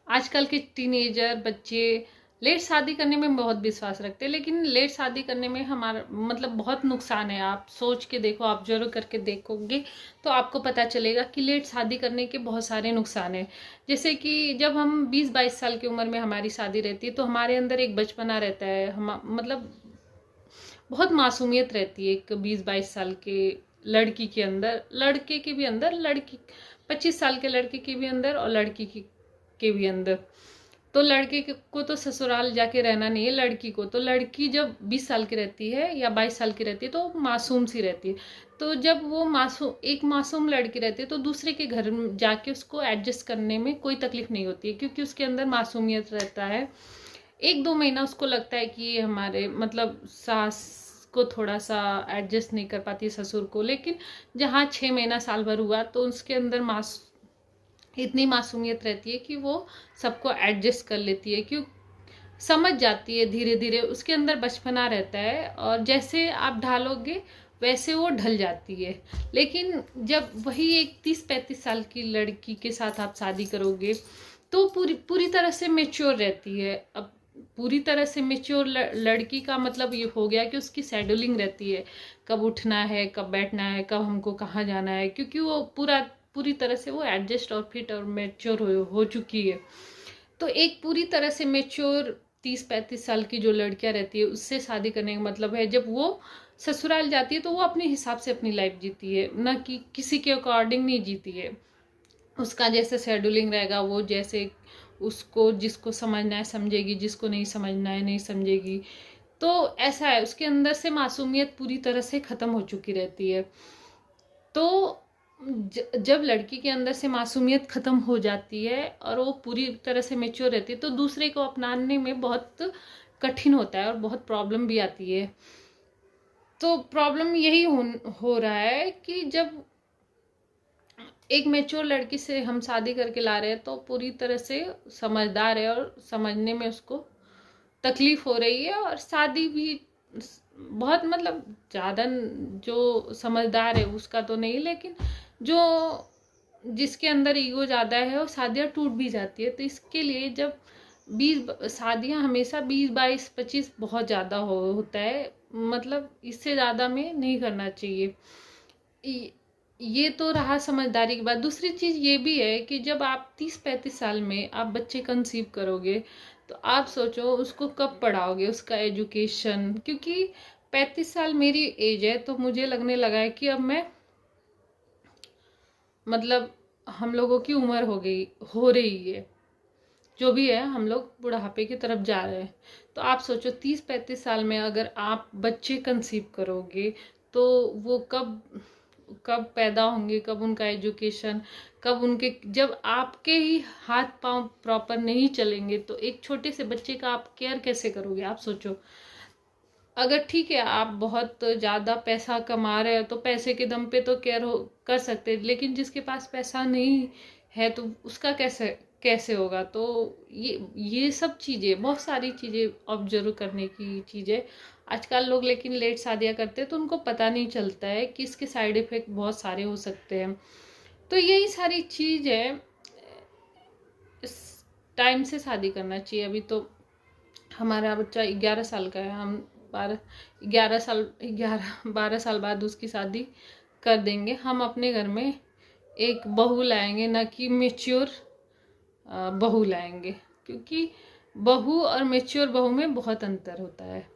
आजकल के टीनेजर बच्चे लेट शादी करने में बहुत विश्वास रखते हैं, लेकिन लेट शादी करने में हमारा मतलब बहुत नुकसान है। आप सोच के देखो, आप ऑब्जर्व करके देखोगे तो आपको पता चलेगा कि लेट शादी करने के बहुत सारे नुकसान हैं। जैसे कि जब हम 20-22 साल की उम्र में हमारी शादी रहती है तो हमारे अंदर एक बचपना रहता है, हम मतलब बहुत मासूमियत रहती है एक 20-22 साल के लड़की के अंदर, लड़के के भी अंदर, लड़की 25 साल के लड़के के भी अंदर और लड़की के भी अंदर। तो लड़के को तो ससुराल जाके रहना नहीं है, लड़की को तो, लड़की जब 20 साल की रहती है या 22 साल की रहती है तो मासूम सी रहती है। तो जब वो एक मासूम लड़की रहती है तो दूसरे के घर जाके उसको एडजस्ट करने में कोई तकलीफ नहीं होती है, क्योंकि उसके अंदर मासूमियत रहता है। 1-2 महीना उसको लगता है कि हमारे मतलब सास को थोड़ा सा एडजस्ट नहीं कर पाती ससुर को, लेकिन जहाँ 6 महीना साल भर हुआ तो उसके अंदर इतनी मासूमियत रहती है कि वो सबको एडजस्ट कर लेती है, क्यों समझ जाती है धीरे धीरे, उसके अंदर बचपना रहता है और जैसे आप ढालोगे वैसे वो ढल जाती है। लेकिन जब वही एक 30-35 साल की लड़की के साथ आप शादी करोगे तो पूरी पूरी तरह से मेच्योर रहती है। अब पूरी तरह से मेच्योर लड़की का मतलब ये हो गया कि उसकी शेड्यूलिंग रहती है, कब उठना है, कब बैठना है, कब हमको कहाँ जाना है, क्योंकि वो पूरी तरह से वो एडजस्ट और फिट और मेच्योर हो चुकी है। तो एक पूरी तरह से मेच्योर 30-35 साल की जो लड़कियां रहती है उससे शादी करने का मतलब है जब वो ससुराल जाती है तो वो अपने हिसाब से अपनी लाइफ जीती है, ना कि किसी के अकॉर्डिंग नहीं जीती है। उसका जैसे शेड्यूलिंग रहेगा, वो जैसे उसको जिसको समझना है समझेगी, जिसको नहीं समझना है नहीं समझेगी। तो ऐसा है, उसके अंदर से मासूमियत पूरी तरह से ख़त्म हो चुकी रहती है। तो जब लड़की के अंदर से मासूमियत ख़त्म हो जाती है और वो पूरी तरह से मेच्योर रहती है तो दूसरे को अपनाने में बहुत कठिन होता है और बहुत प्रॉब्लम भी आती है। तो प्रॉब्लम यही हो रहा है कि जब एक मैच्योर लड़की से हम शादी करके ला रहे हैं तो पूरी तरह से समझदार है और समझने में उसको तकलीफ हो रही है, और शादी भी बहुत मतलब ज़्यादा जो समझदार है उसका तो नहीं, लेकिन जो जिसके अंदर ईगो ज़्यादा है और शादियाँ टूट भी जाती है। तो इसके लिए जब 20 शादियाँ हमेशा 20-22-25 बहुत ज़्यादा होता है, मतलब इससे ज़्यादा में नहीं करना चाहिए। ये तो रहा समझदारी की बात। दूसरी चीज़ ये भी है कि जब आप 30-35 साल में आप बच्चे कंसीव करोगे तो आप सोचो उसको कब पढ़ाओगे, उसका एजुकेशन, क्योंकि 35 साल मेरी एज है तो मुझे लगने लगा है कि अब मैं मतलब हम लोगों की उम्र हो रही है, जो भी है हम लोग बुढ़ापे की तरफ जा रहे हैं। तो आप सोचो 30-35 साल में अगर आप बच्चे कंसीव करोगे तो वो कब कब पैदा होंगे, कब उनका एजुकेशन, कब उनके, जब आपके ही हाथ पांव प्रॉपर नहीं चलेंगे तो एक छोटे से बच्चे का आप केयर कैसे करोगे। आप सोचो, अगर ठीक है आप बहुत ज़्यादा पैसा कमा रहे हो तो पैसे के दम पे तो केयर कर सकते हैं, लेकिन जिसके पास पैसा नहीं है तो उसका कैसे कैसे होगा। तो ये सब चीज़ें, बहुत सारी चीज़ें ऑब्जर्व करने की चीज़ें। आजकल लोग लेकिन लेट शादियाँ करते हैं तो उनको पता नहीं चलता है कि इसके साइड इफ़ेक्ट बहुत सारे हो सकते हैं। तो यही सारी चीज़ है, इस टाइम से शादी करना चाहिए। अभी तो हमारा बच्चा 11 साल का है, हम 12 साल बाद उसकी शादी कर देंगे। हम अपने घर में एक बहू लाएंगे, ना कि मेच्योर बहू लाएंगे, क्योंकि बहू और मेच्योर बहू में बहुत अंतर होता है।